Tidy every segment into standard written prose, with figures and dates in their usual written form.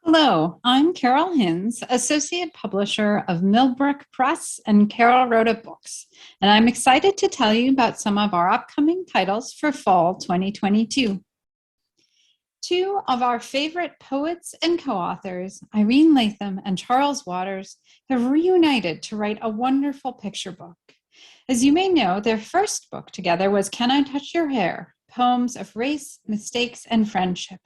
Hello, I'm Carol Hinz, Associate Publisher of Millbrook Press and Carolrhoda Books, and I'm excited to tell you about some of our upcoming titles for fall 2022. Two of our favorite poets and co-authors, Irene Latham and Charles Waters, have reunited to write a wonderful picture book. As you may know, their first book together was Cani Touch Your Hair? Poems of Race, Mistakes, and Friendship.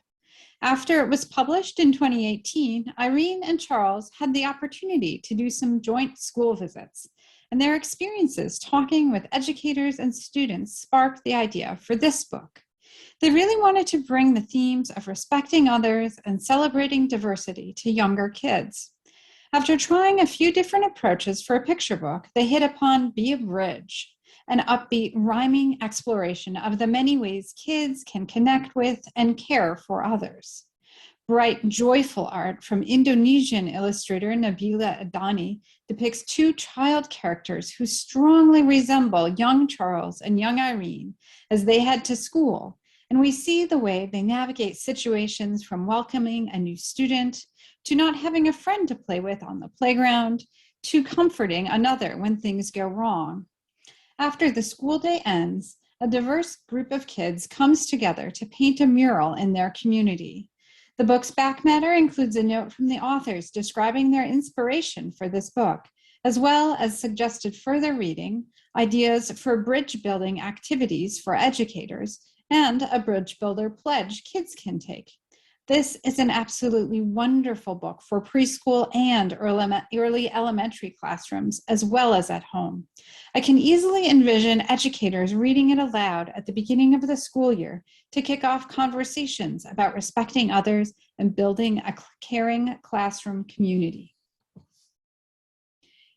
After it was published in 2018, Irene and Charles had the opportunity to do some joint school visits, and their experiences talking with educators and students sparked the idea for this book. They really wanted to bring the themes of respecting others and celebrating diversity to younger kids. After trying a few different approaches for a picture book, they hit upon Be a Bridge, an upbeat, rhyming exploration of the many ways kids can connect with and care for others. Bright, joyful art from Indonesian illustrator Nabila Adani depicts two child characters who strongly resemble young Charles and young Irene as they head to school, and we see the way they navigate situations from welcoming a new student to not having a friend to play with on the playground to comforting another when things go wrong. After the school day ends, a diverse group of kids comes together to paint a mural in their community. The book's back matter includes a note from the authors describing their inspiration for this book, as well as suggested further reading, ideas for bridge building activities for educators, and a bridge builder pledge kids can take. This is an absolutely wonderful book for preschool and early elementary classrooms, as well as at home. I can easily envision educators reading it aloud at the beginning of the school year to kick off conversations about respecting others and building a caring classroom community.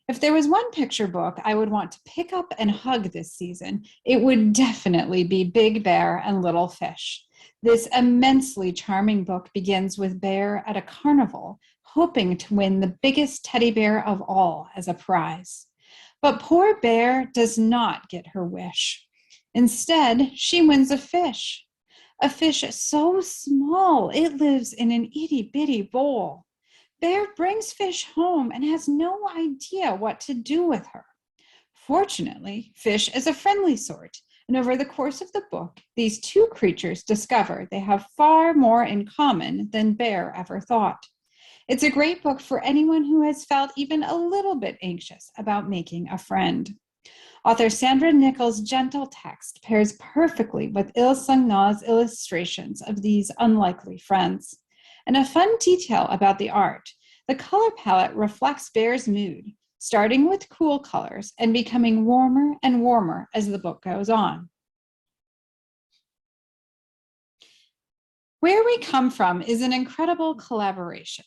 If there was one picture book I would want to pick up and hug this season, it would definitely be Big Bear and Little Fish. This immensely charming book begins with Bear at a carnival, hoping to win the biggest teddy bear of all as a prize. But poor Bear does not get her wish. Instead, she wins a fish so small it lives in an itty-bitty bowl. Bear brings Fish home and has no idea what to do with her. Fortunately, Fish is a friendly sort, and over the course of the book, these two creatures discover they have far more in common than Bear ever thought. It's a great book for anyone who has felt even a little bit anxious about making a friend. Author Sandra Nichols' gentle text pairs perfectly with Il Sung-na's illustrations of these unlikely friends. And a fun detail about the art, the color palette reflects Bear's mood, starting with cool colors and becoming warmer and warmer as the book goes on. Where We Come From is an incredible collaboration.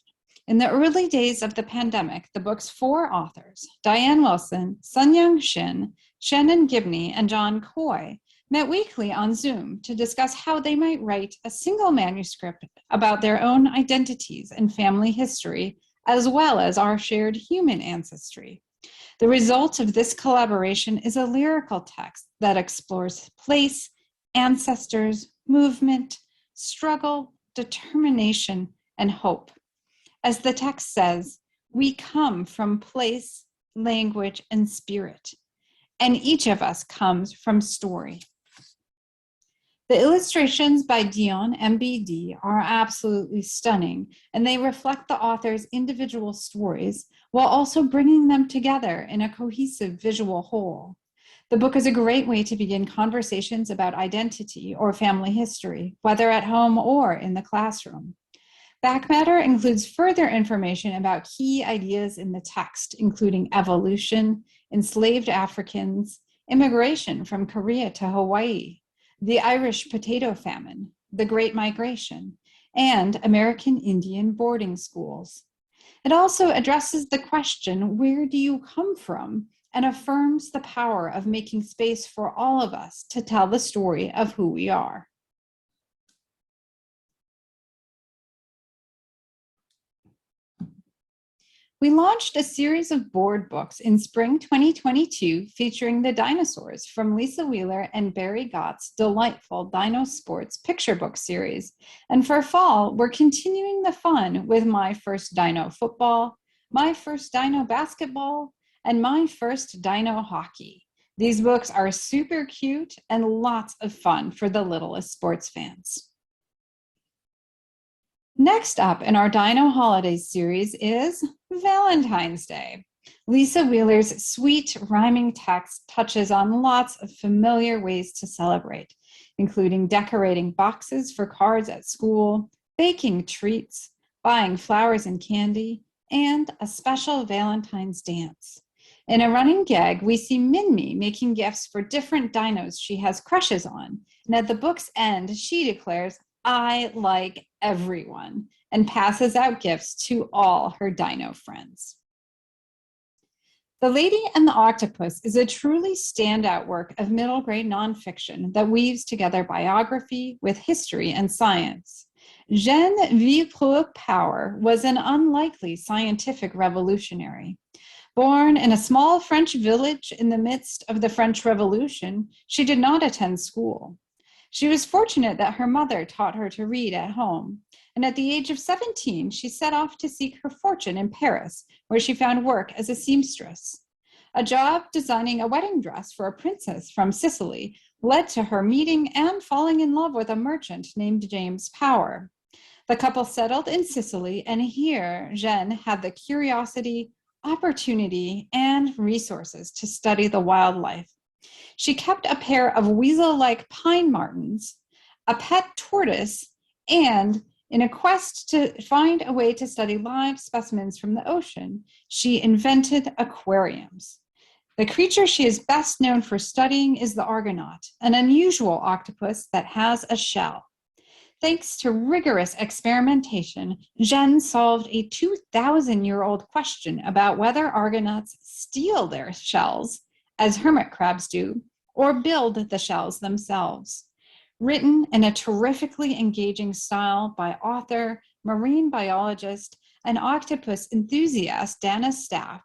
In the early days of the pandemic, the book's four authors, Diane Wilson, Sun-Young Shin, Shannon Gibney, and John Coy, met weekly on Zoom to discuss how they might write a single manuscript about their own identities and family history, as well as our shared human ancestry. The result of this collaboration is a lyrical text that explores place, ancestors, movement, struggle, determination, and hope. As the text says, we come from place, language, and spirit, and each of us comes from story. The illustrations by Dion MBD are absolutely stunning, and they reflect the author's individual stories while also bringing them together in a cohesive visual whole. The book is a great way to begin conversations about identity or family history, whether at home or in the classroom. Back matter includes further information about key ideas in the text, including evolution, enslaved Africans, immigration from Korea to Hawaii, the Irish potato famine, the Great Migration, and American Indian boarding schools. It also addresses the question, where do you come from? And affirms the power of making space for all of us to tell the story of who we are. We launched a series of board books in spring 2022 featuring the dinosaurs from Lisa Wheeler and Barry Gout's delightful Dino Sports picture book series. And for fall, we're continuing the fun with My First Dino Football, My First Dino Basketball, and My First Dino Hockey. These books are super cute and lots of fun for the littlest sports fans. Next up in our Dino Holidays series is Valentine's Day. Lisa Wheeler's sweet rhyming text touches on lots of familiar ways to celebrate, including decorating boxes for cards at school, baking treats, buying flowers and candy, and a special Valentine's dance. In a running gag, we see Minmi making gifts for different dinos she has crushes on, and at the book's end, she declares, "I like everyone," and passes out gifts to all her dino friends. The Lady and the Octopus is a truly standout work of middle grade nonfiction that weaves together biography with history and science. Jeanne Villepreux-Power was an unlikely scientific revolutionary. Born in a small French village in the midst of the French Revolution, she did not attend school. She was fortunate that her mother taught her to read at home, and at the age of 17, she set off to seek her fortune in Paris, where she found work as a seamstress. A job designing a wedding dress for a princess from Sicily led to her meeting and falling in love with a merchant named James Power. The couple settled in Sicily, and here Jeanne had the curiosity, opportunity, and resources to study the wildlife. She kept a pair of weasel-like pine martens, a pet tortoise, and in a quest to find a way to study live specimens from the ocean, she invented aquariums. The creature she is best known for studying is the Argonaut, an unusual octopus that has a shell. Thanks to rigorous experimentation, Jeanne solved a 2,000-year-old question about whether Argonauts steal their shells, as hermit crabs do, or build the shells themselves. Written in a terrifically engaging style by author, marine biologist, and octopus enthusiast Dana Staff,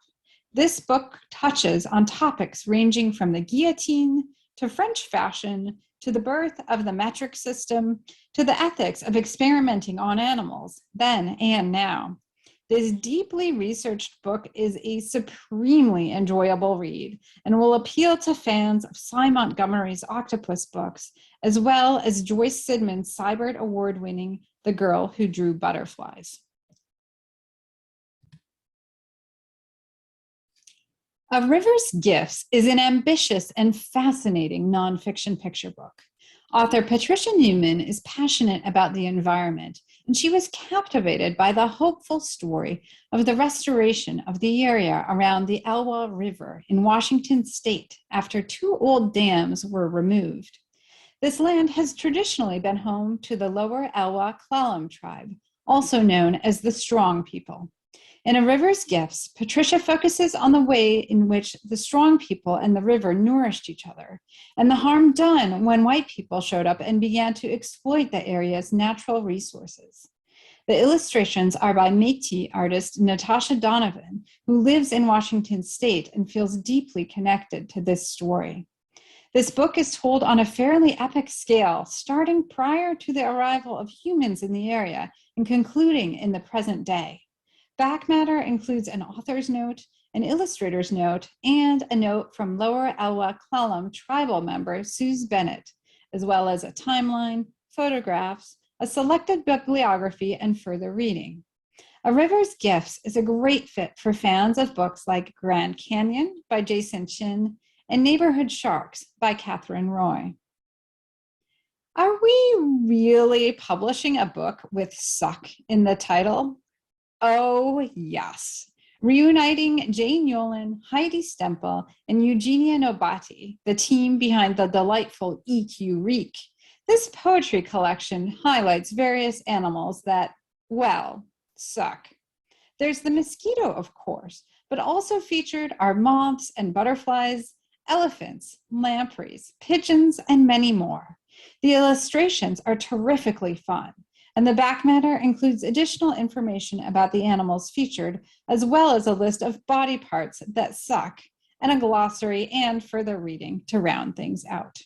this book touches on topics ranging from the guillotine to French fashion to the birth of the metric system to the ethics of experimenting on animals then and now. This deeply researched book is a supremely enjoyable read and will appeal to fans of Cy Montgomery's octopus books, as well as Joyce Sidman's Sybert Award-winning The Girl Who Drew Butterflies. A River's Gifts is an ambitious and fascinating nonfiction picture book. Author Patricia Newman is passionate about the environment, and she was captivated by the hopeful story of the restoration of the area around the Elwha River in Washington state after 2 old dams were removed. This land has traditionally been home to the Lower Elwha Clallam tribe, also known as the Strong People. In A River's Gifts, Patricia focuses on the way in which the Strong People and the river nourished each other, and the harm done when white people showed up and began to exploit the area's natural resources. The illustrations are by Métis artist Natasha Donovan, who lives in Washington state and feels deeply connected to this story. This book is told on a fairly epic scale, starting prior to the arrival of humans in the area and concluding in the present day. Back matter includes an author's note, an illustrator's note, and a note from Lower Elwha Clallam tribal member Suze Bennett, as well as a timeline, photographs, a selected bibliography, and further reading. A River's Gifts is a great fit for fans of books like Grand Canyon by Jason Chin and Neighborhood Sharks by Catherine Roy. Are we really publishing a book with "suck" in the title? Oh, yes. Reuniting Jane Yolen, Heidi Stempel, and Eugenia Nobati, the team behind the delightful EQ Reek, this poetry collection highlights various animals that, well, suck. There's the mosquito, of course, but also featured are moths and butterflies, elephants, lampreys, pigeons, and many more. The illustrations are terrifically fun, And the back matter includes additional information about the animals featured, as well as a list of body parts that suck, and a glossary and further reading to round things out.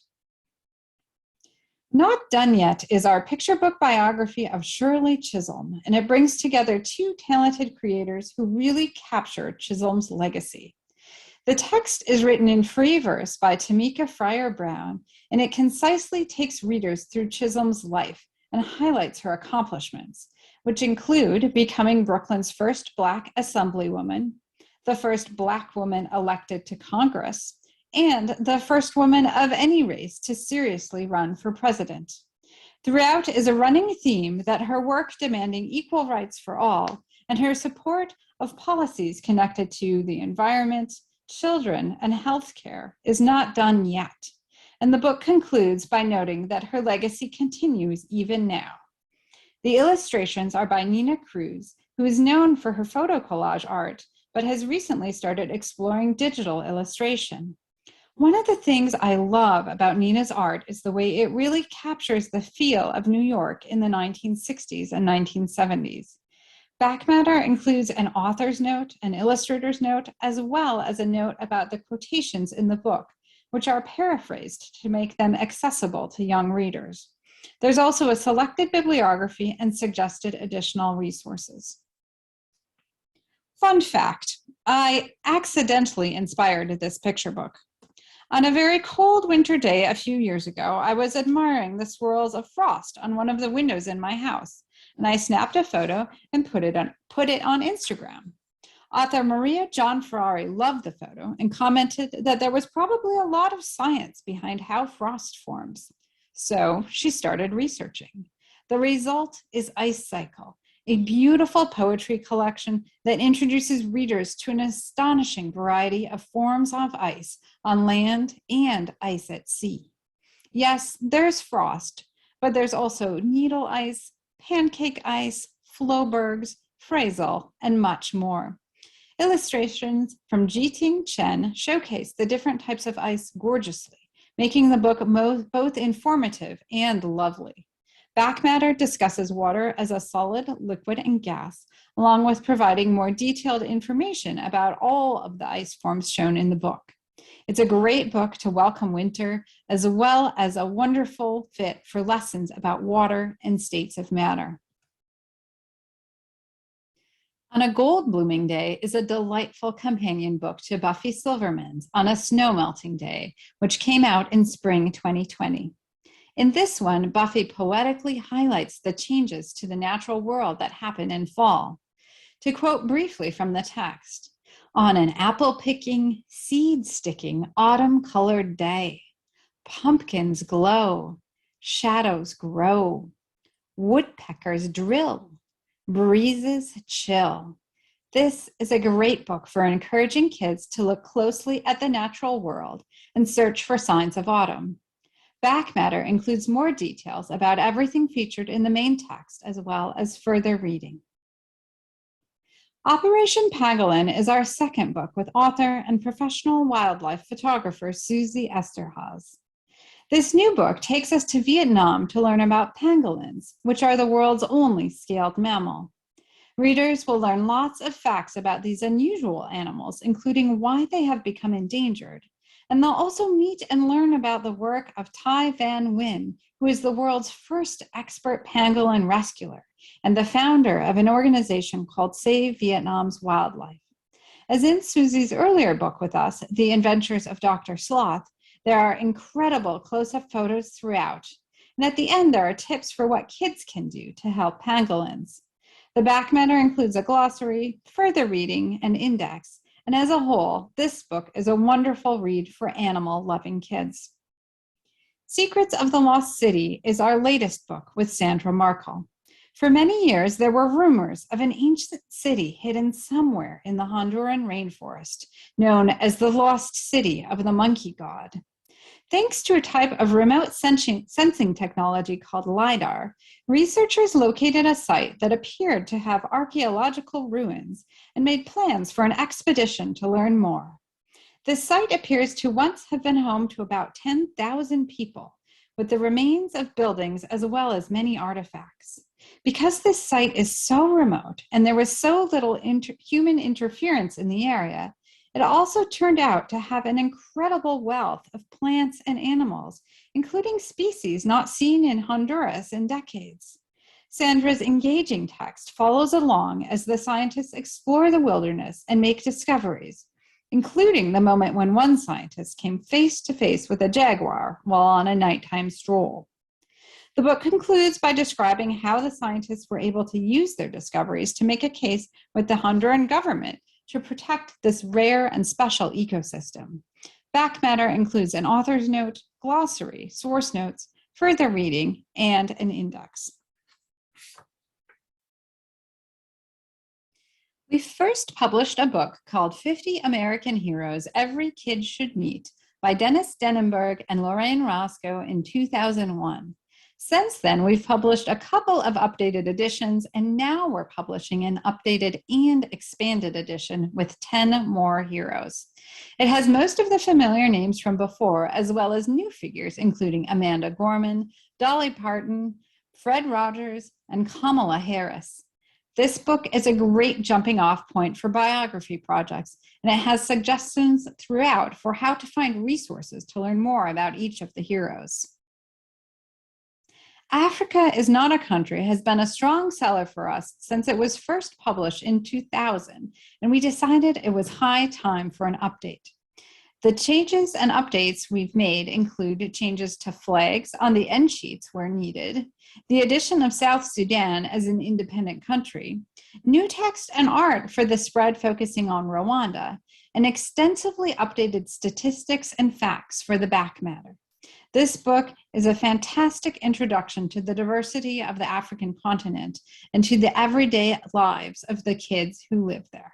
Not done yet is our picture book biography of Shirley Chisholm, and it brings together two talented creators who really capture Chisholm's legacy. The text is written in free verse by Tamika Fryer Brown, and it concisely takes readers through Chisholm's life and highlights her accomplishments, which include becoming Brooklyn's first Black assemblywoman, the first Black woman elected to Congress, and the first woman of any race to seriously run for president. Throughout is a running theme that her work demanding equal rights for all and her support of policies connected to the environment, children, and healthcare is not done yet. And the book concludes by noting that her legacy continues even now. The illustrations are by Nina Cruz, who is known for her photo collage art, but has recently started exploring digital illustration. One of the things I love about Nina's art is the way it really captures the feel of New York in the 1960s and 1970s. Back matter includes an author's note, an illustrator's note, as well as a note about the quotations in the book, which are paraphrased to make them accessible to young readers. There's also a selected bibliography and suggested additional resources. Fun fact, I accidentally inspired this picture book. On a very cold winter day a few years ago, I was admiring the swirls of frost on one of the windows in my house, and I snapped a photo and put it on Instagram. Author Maria John Ferrari loved the photo and commented that there was probably a lot of science behind how frost forms. So she started researching. The result is Ice Cycle, a beautiful poetry collection that introduces readers to an astonishing variety of forms of ice on land and ice at sea. Yes, there's frost, but there's also needle ice, pancake ice, flowbergs, fraisal, and much more. Illustrations from Jiting Chen showcase the different types of ice gorgeously, making the book both informative and lovely. Back matter discusses water as a solid, liquid, and gas, along with providing more detailed information about all of the ice forms shown in the book. It's a great book to welcome winter, as well as a wonderful fit for lessons about water and states of matter. On a Gold Blooming Day is a delightful companion book to Buffy Silverman's On a Snow Melting Day, which came out in spring 2020. In this one, Buffy poetically highlights the changes to the natural world that happen in fall. To quote briefly from the text, on an apple-picking, seed-sticking, autumn-colored day, pumpkins glow, shadows grow, woodpeckers drill, breezes chill. This is a great book for encouraging kids to look closely at the natural world and search for signs of autumn. Back matter includes more details about everything featured in the main text, as well as further reading. Operation Pangolin is our second book with author and professional wildlife photographer Susie Esterhazy. This new book takes us to Vietnam to learn about pangolins, which are the world's only scaled mammal. Readers will learn lots of facts about these unusual animals, including why they have become endangered. And they'll also meet and learn about the work of Tai Van Nguyen, who is the world's first expert pangolin rescuer and the founder of an organization called Save Vietnam's Wildlife. As in Susie's earlier book with us, The Adventures of Dr. Sloth, there are incredible close-up photos throughout. And at the end, there are tips for what kids can do to help pangolins. The back matter includes a glossary, further reading, and index. And as a whole, this book is a wonderful read for animal-loving kids. Secrets of the Lost City is our latest book with Sandra Marie. For many years, there were rumors of an ancient city hidden somewhere in the Honduran Rain Forest, known as the Lost City of the Monkey God. Thanks to a type of remote sensing technology called LiDAR, researchers located a site that appeared to have archaeological ruins and made plans for an expedition to learn more. This site appears to once have been home to about 10,000 people, with the remains of buildings as well as many artifacts. Because this site is so remote and there was so little human interference in the area, it also turned out to have an incredible wealth of plants and animals, including species not seen in Honduras in decades. Sandra's engaging text follows along as the scientists explore the wilderness and make discoveries, including the moment when one scientist came face to face with a jaguar while on a nighttime stroll. The book concludes by describing how the scientists were able to use their discoveries to make a case with the Honduran government to protect this rare and special ecosystem. Back matter includes an author's note, glossary, source notes, further reading, and an index. We first published a book called 50 American Heroes Every Kid Should Meet by Dennis Denenberg and Lorraine Roscoe in 2001. Since then, we've published a couple of updated editions, and now we're publishing an updated and expanded edition with 10 more heroes. It has most of the familiar names from before, as well as new figures, including Amanda Gorman, Dolly Parton, Fred Rogers, and Kamala Harris. This book is a great jumping off point for biography projects, and it has suggestions throughout for how to find resources to learn more about each of the heroes. Africa is Not a Country has been a strong seller for us since it was first published in 2000, and we decided it was high time for an update. The changes and updates we've made include changes to flags on the end sheets where needed, the addition of South Sudan as an independent country, new text and art for the spread focusing on Rwanda, and extensively updated statistics and facts for the back matter. This book is a fantastic introduction to the diversity of the African continent and to the everyday lives of the kids who live there.